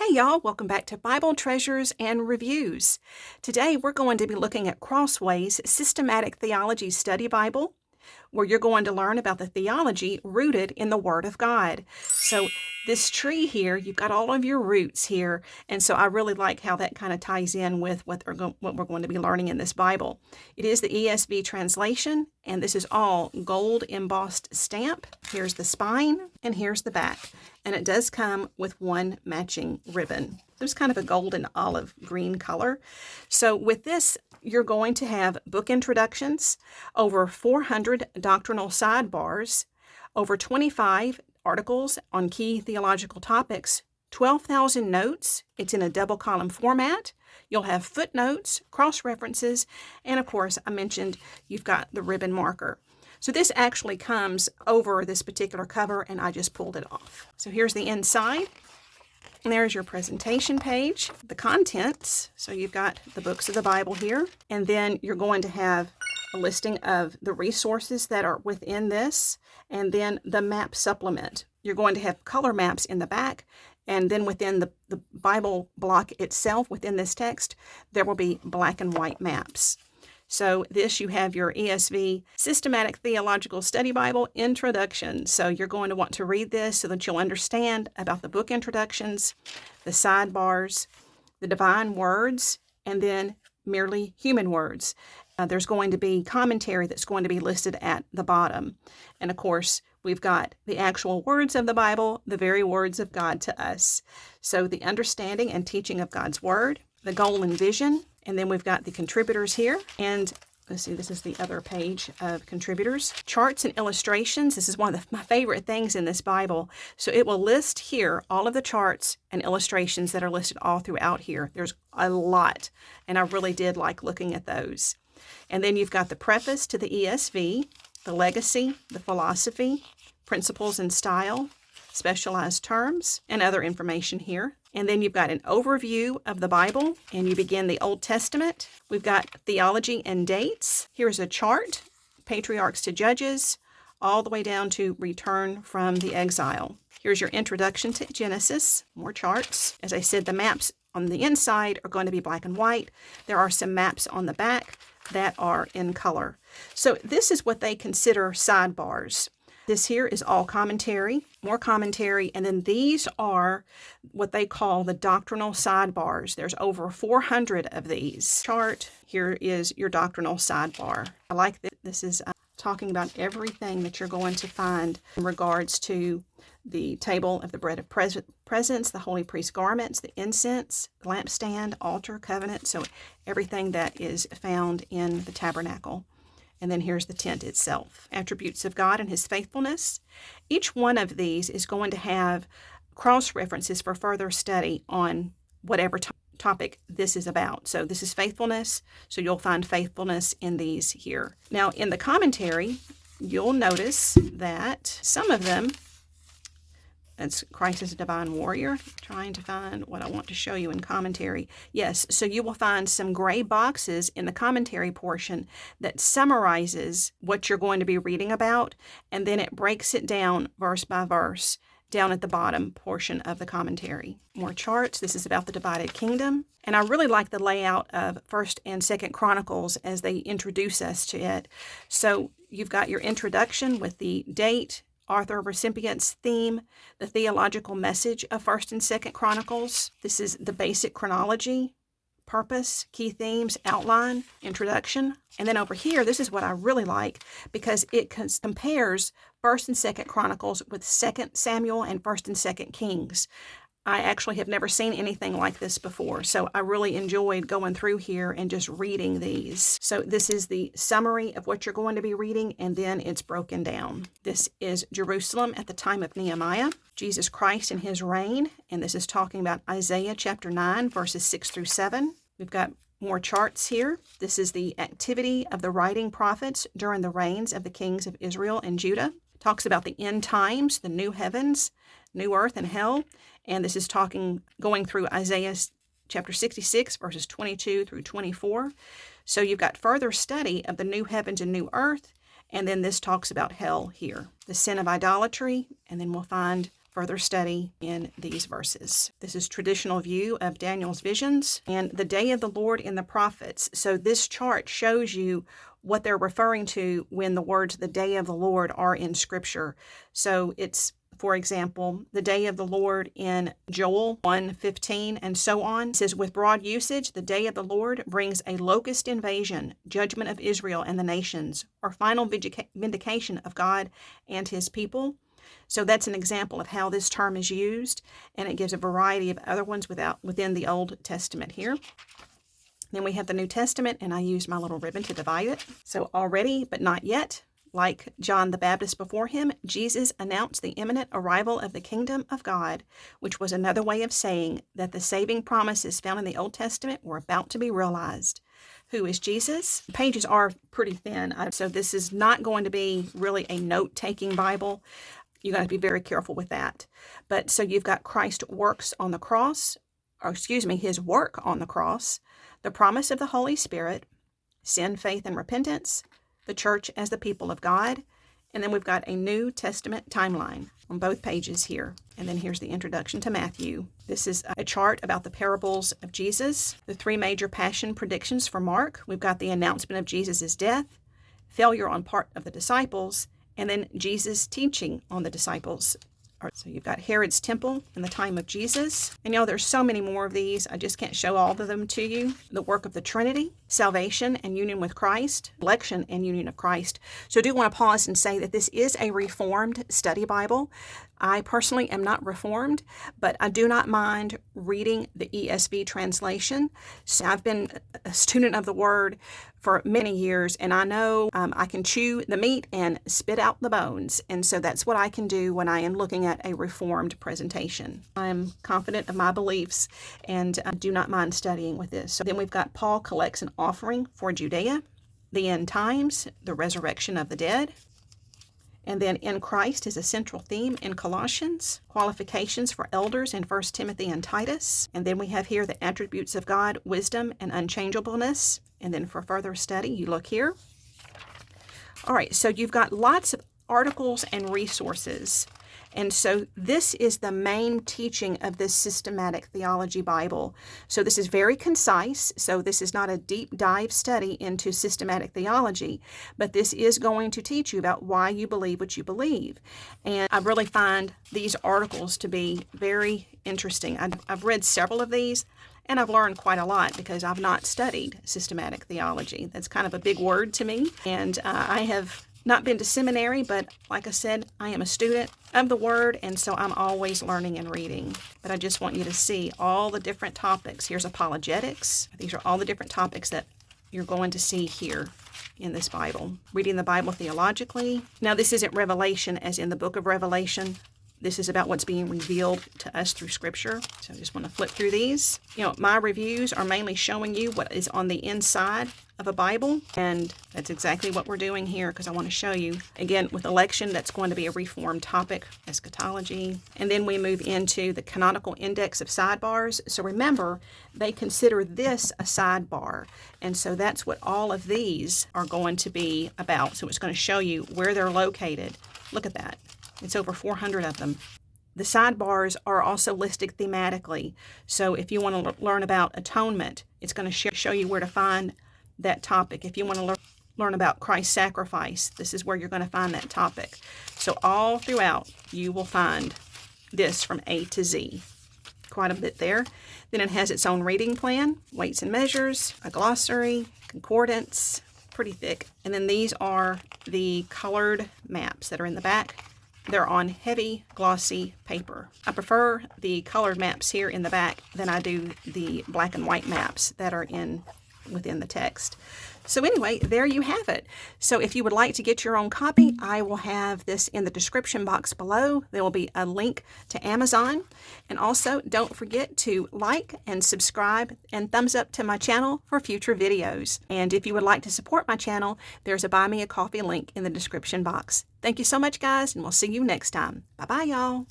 Hey y'all, welcome back to Bible Treasures and Reviews. Today we're going to be looking at Crossway's Systematic Theology Study Bible, where you're going to learn about the theology rooted in the Word of God. So this tree here, you've got all of your roots here, and so I really like how that kind of ties in with what we're going to be learning in this Bible. It is the ESV translation, and this is all gold embossed stamp. Here's the spine, and here's the back. And it does come with one matching ribbon. There's kind of a golden olive green color. So with this, you're going to have book introductions, over 400 doctrinal sidebars, over 25 articles on key theological topics, 12,000 notes. It's in a double column format. You'll have footnotes, cross-references, and of course, I mentioned you've got the ribbon marker. So this actually comes over this particular cover, and I just pulled it off. So here's the inside. And there's your presentation page, the contents. So you've got the books of the Bible here, and then you're going to have a listing of the resources that are within this, and then the map supplement. You're going to have color maps in the back, and then within the Bible block itself, within this text, there will be black and white maps. So this, you have your ESV Systematic Theological Study Bible Introduction. So you're going to want to read this so that you'll understand about the book introductions, the sidebars, the divine words, and then merely human words. There's going to be commentary that's going to be listed at the bottom. And of course, we've got the actual words of the Bible, the very words of God to us. So the understanding and teaching of God's Word, the goal and vision, and then we've got the contributors here. And let's see, this is the other page of contributors. Charts and illustrations. This is one of my favorite things in this Bible. So it will list here all of the charts and illustrations that are listed all throughout here. There's a lot, and I really did like looking at those. And then you've got the preface to the ESV, the legacy, the philosophy, principles and style, specialized terms, and other information here. And then you've got an overview of the Bible, and you begin the Old Testament. We've got theology and dates. Here's a chart, patriarchs to judges, all the way down to return from the exile. Here's your introduction to Genesis, more charts. As I said, the maps on the inside are going to be black and white. There are some maps on the back that are in color. So this is what they consider sidebars. This here is all commentary, more commentary, and then these are what they call the doctrinal sidebars. There's over 400 of these. Chart, here is your doctrinal sidebar. I like that this is talking about everything that you're going to find in regards to the table of the bread of presence, the holy priest garments, the incense, the lampstand, altar, covenant, so everything that is found in the tabernacle. And then here's the tent itself. Attributes of God and his faithfulness. Each one of these is going to have cross-references for further study on whatever topic this is about. So this is faithfulness, so you'll find faithfulness in these here. Now in the commentary, you'll notice that some of them, that's Christ as a divine warrior. Trying to find what I want to show you in commentary. Yes, so you will find some gray boxes in the commentary portion that summarizes what you're going to be reading about, and then it breaks it down verse by verse down at the bottom portion of the commentary. More charts. This is about the divided kingdom. And I really like the layout of 1st and 2nd Chronicles as they introduce us to it. So you've got your introduction with the date, author, recipient's theme, the theological message of 1st and 2nd Chronicles. This is the basic chronology, purpose, key themes, outline, introduction. And then over here, this is what I really like because it compares 1st and 2nd Chronicles with 2nd Samuel and 1st and 2nd Kings. I actually have never seen anything like this before, so I really enjoyed going through here and just reading these. So this is the summary of what you're going to be reading, and then it's broken down. This is Jerusalem at the time of Nehemiah, Jesus Christ and his reign, and this is talking about Isaiah chapter 9, verses 6 through 7. We've got more charts here. This is the activity of the writing prophets during the reigns of the kings of Israel and Judah. It talks about the end times, the new heavens, new earth and hell. And this is going through Isaiah chapter 66, verses 22 through 24. So you've got further study of the new heavens and new earth. And then this talks about hell here, the sin of idolatry. And then we'll find further study in these verses. This is traditional view of Daniel's visions and the day of the Lord in the prophets. So this chart shows you what they're referring to when the words the day of the Lord are in Scripture. So it's, for example, the day of the Lord in Joel 1:15 and so on. It says, with broad usage, the day of the Lord brings a locust invasion, judgment of Israel and the nations, or final vindication of God and his people. So that's an example of how this term is used, and it gives a variety of other ones within the Old Testament here. Then we have the New Testament, and I use my little ribbon to divide it. So already, but not yet, like John the Baptist before him, Jesus announced the imminent arrival of the kingdom of God, which was another way of saying that the saving promises found in the Old Testament were about to be realized. Who is Jesus? The pages are pretty thin, so this is not going to be really a note-taking Bible. You got to be very careful with that. But so you've got Christ's works on the cross, his work on the cross, the promise of the Holy Spirit, sin, faith, and repentance, the church as the people of God, and then we've got a New Testament timeline on both pages here. And then here's the introduction to Matthew. This is a chart about the parables of Jesus, the three major passion predictions for Mark. We've got the announcement of Jesus' death, failure on part of the disciples, and then Jesus' teaching on the disciples. So you've got Herod's temple in the time of Jesus. And there's so many more of these. I just can't show all of them to you. The work of the Trinity, salvation and union with Christ, election and union of Christ. So I do want to pause and say that this is a Reformed study Bible. I personally am not Reformed, but I do not mind reading the ESV translation. So I've been a student of the Word for many years, and I know I can chew the meat and spit out the bones. And so that's what I can do when I am looking at a Reformed presentation. I'm confident of my beliefs, and I do not mind studying with this. So then we've got Paul collects an offering for Judea, the end times, the resurrection of the dead. And then in Christ is a central theme in Colossians, qualifications for elders in 1 Timothy and Titus. And then we have here the attributes of God, wisdom and unchangeableness. And then for further study, you look here. All right, so you've got lots of articles and resources. And so this is the main teaching of this Systematic Theology Bible. So this is very concise. So this is not a deep dive study into systematic theology, but this is going to teach you about why you believe what you believe. And I really find these articles to be very interesting. I've read several of these, and I've learned quite a lot because I've not studied systematic theology. That's kind of a big word to me. And I have not been to seminary, but like I said, I am a student of the Word, and so I'm always learning and reading. But I just want you to see all the different topics. Here's apologetics. These are all the different topics that you're going to see here in this Bible. Reading the Bible theologically. Now, this isn't Revelation as in the book of Revelation. This is about what's being revealed to us through Scripture. So I just want to flip through these. My reviews are mainly showing you what is on the inside of a Bible, and that's exactly what we're doing here because I want to show you, again, with election, that's going to be a Reformed topic, eschatology. And then we move into the canonical index of sidebars. So remember, they consider this a sidebar, and so that's what all of these are going to be about. So it's going to show you where they're located. Look at that. It's over 400 of them. The sidebars are also listed thematically. So if you want to learn about atonement, it's going to show you where to find that topic. If you want to learn about Christ's sacrifice, this is where you're going to find that topic. So all throughout, you will find this from A to Z. Quite a bit there. Then it has its own reading plan, weights and measures, a glossary, concordance, pretty thick. And then these are the colored maps that are in the back. They're on heavy, glossy paper. I prefer the colored maps here in the back than I do the black and white maps that are within the text. So anyway, there you have it. So if you would like to get your own copy, I will have this in the description box below. There will be a link to Amazon. And also, don't forget to like and subscribe and thumbs up to my channel for future videos. And if you would like to support my channel, there's a Buy Me a Coffee link in the description box. Thank you so much, guys, and we'll see you next time. Bye-bye, y'all.